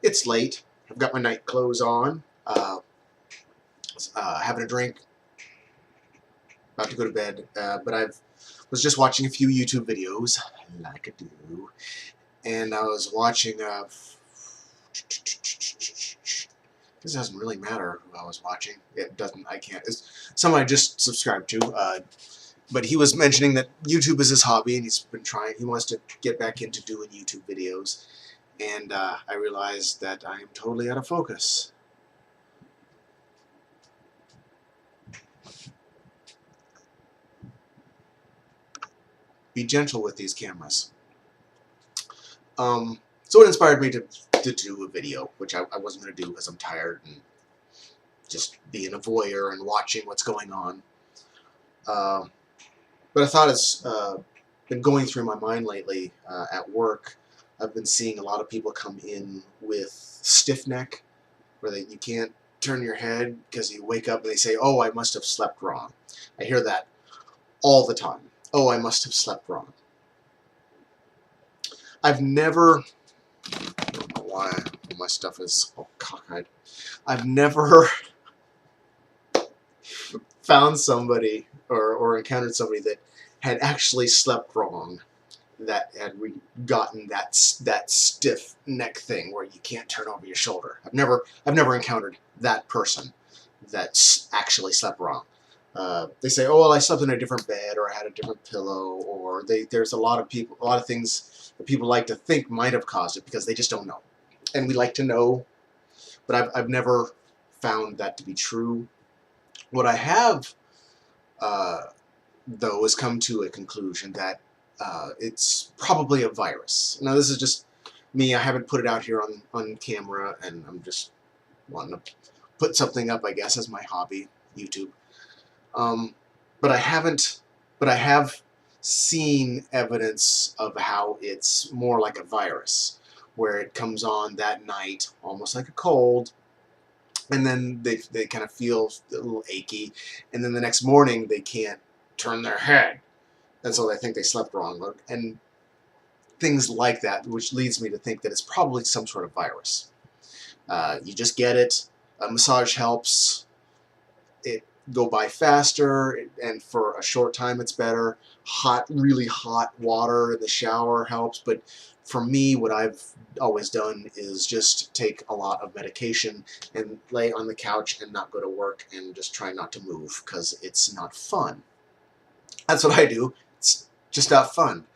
It's late. I've got my night clothes on, having a drink, about to go to bed. But I was just watching a few YouTube videos, like I do, and I was watching. This doesn't really matter who I was watching. It doesn't. I can't. It's someone I just subscribed to. But he was mentioning that YouTube is his hobby, and he's been trying. He wants to get back into doing YouTube videos, and I realized that I am totally out of focus. Be gentle with these cameras. So it inspired me to do a video, which I wasn't going to do because I'm tired and just being a voyeur and watching what's going on. But I thought it's been going through my mind lately at work. I've been seeing a lot of people come in with stiff neck, where you can't turn your head because you wake up and they say, "Oh, I must have slept wrong." I hear that all the time. "Oh, I must have slept wrong." I've never, I don't know why my stuff is all cockeyed. I've never found somebody or encountered somebody that had actually slept wrong, that had gotten that stiff neck thing where you can't turn over your shoulder. I've never encountered that person that's actually slept wrong. They say, "Oh, well, I slept in a different bed, or I had a different pillow," or there's a lot of things that people like to think might have caused it because they just don't know. And we like to know, but I've never found that to be true. What I have, though, has come to a conclusion that it's probably a virus. Now, this is just me. I haven't put it out here on camera, and I'm just wanting to put something up, I guess, as my hobby, YouTube. But I haven't. But I have seen evidence of how it's more like a virus, where it comes on that night, almost like a cold, and then they kind of feel a little achy, and then the next morning they can't turn their head, and so they think they slept wrong, and things like that, which leads me to think that it's probably some sort of virus. You just get it. A massage helps it go by faster, and for a short time it's better. Really hot water in the shower helps, but for me, what I've always done is just take a lot of medication and lay on the couch and not go to work and just try not to move because it's not fun. That's what I do. It's just not fun.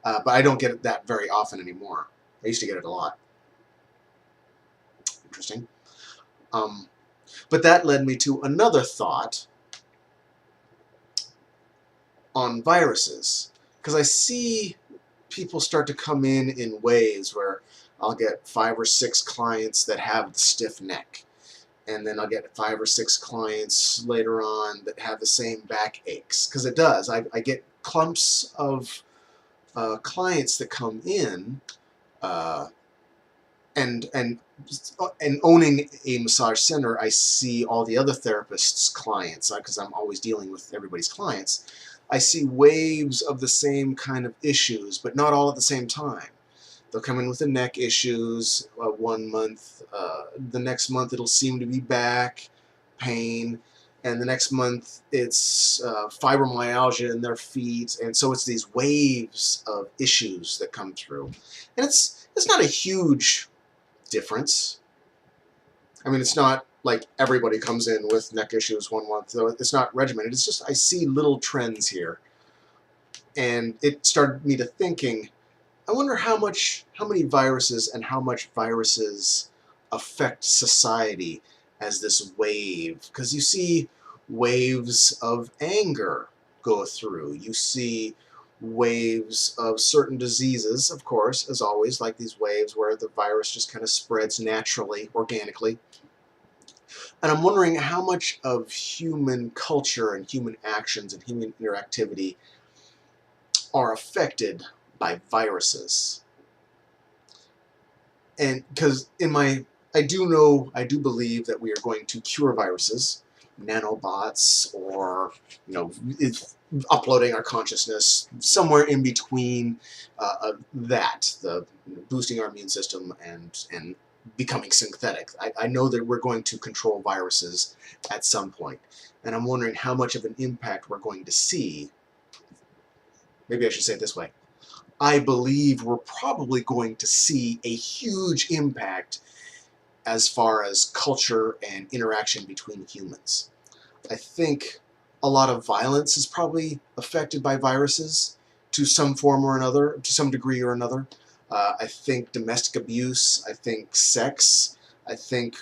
But I don't get it that very often anymore. I used to get it a lot. Interesting. But that led me to another thought on viruses, because I see people start to come in waves where I'll get 5 or 6 clients that have the stiff neck, and then I'll get 5 or 6 clients later on that have the same back aches, because it does. I get clumps of clients that come in, and owning a massage center, I see all the other therapists' clients, because I'm always dealing with everybody's clients. I see waves of the same kind of issues, but not all at the same time. They'll come in with the neck issues 1 month. The next month it'll seem to be back pain, and the next month it's fibromyalgia in their feet, and so it's these waves of issues that come through, and it's not a huge difference. I mean, it's not like everybody comes in with neck issues 1 month, so it's not regimented. It's just I see little trends here, and it started me to thinking, I wonder how many viruses and how much viruses affect society as this wave. Because you see waves of anger go through. You see waves of certain diseases, of course, as always, like these waves where the virus just kind of spreads naturally, organically. And I'm wondering how much of human culture and human actions and human interactivity are affected by viruses. And because I do believe that we are going to cure viruses, nanobots, or uploading our consciousness somewhere in between that, the boosting our immune system and becoming synthetic. I know that we're going to control viruses at some point, and I'm wondering how much of an impact we're going to see. Maybe I should say it this way. I believe we're probably going to see a huge impact as far as culture and interaction between humans. I think a lot of violence is probably affected by viruses to some form or another, to some degree or another. I think domestic abuse, I think sex, I think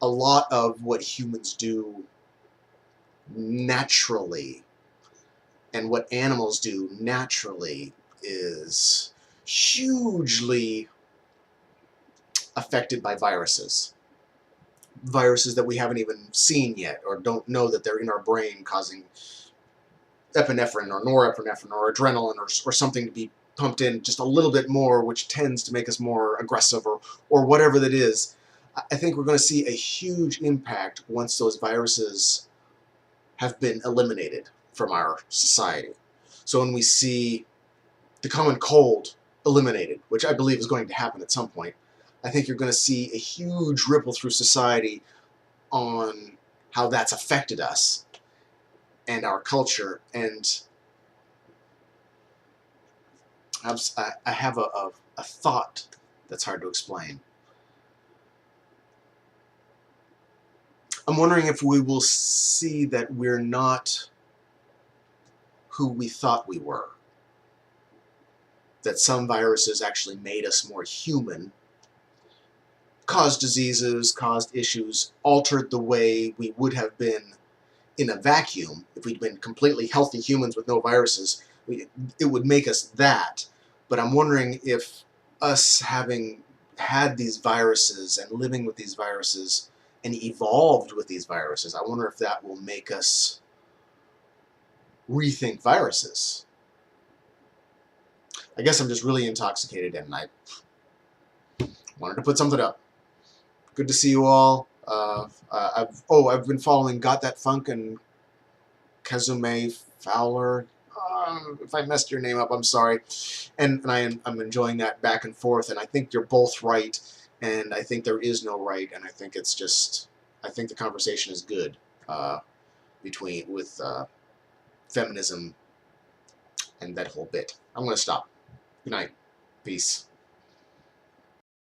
a lot of what humans do naturally and what animals do naturally is hugely affected by viruses. Viruses that we haven't even seen yet or don't know that they're in our brain causing epinephrine or norepinephrine or adrenaline or something to be pumped in just a little bit more, which tends to make us more aggressive or whatever that is. I think we're going to see a huge impact once those viruses have been eliminated from our society. So when we see the common cold eliminated, which I believe is going to happen at some point, I think you're going to see a huge ripple through society on how that's affected us and our culture. And I have a thought that's hard to explain. I'm wondering if we will see that we're not who we thought we were. That some viruses actually made us more human, caused diseases, caused issues, altered the way we would have been in a vacuum. If we'd been completely healthy humans with no viruses, it would make us that. But I'm wondering if us having had these viruses and living with these viruses and evolved with these viruses, I wonder if that will make us rethink viruses. I guess I'm just really intoxicated and I wanted to put something up. Good to see you all. I've been following Got That Funk and Kazume Fowler. If I messed your name up, I'm sorry. And I'm enjoying that back and forth, and I think you're both right, and I think there is no right, and I think it's just, I think the conversation is good with feminism and that whole bit. I'm going to stop. Good night. Peace.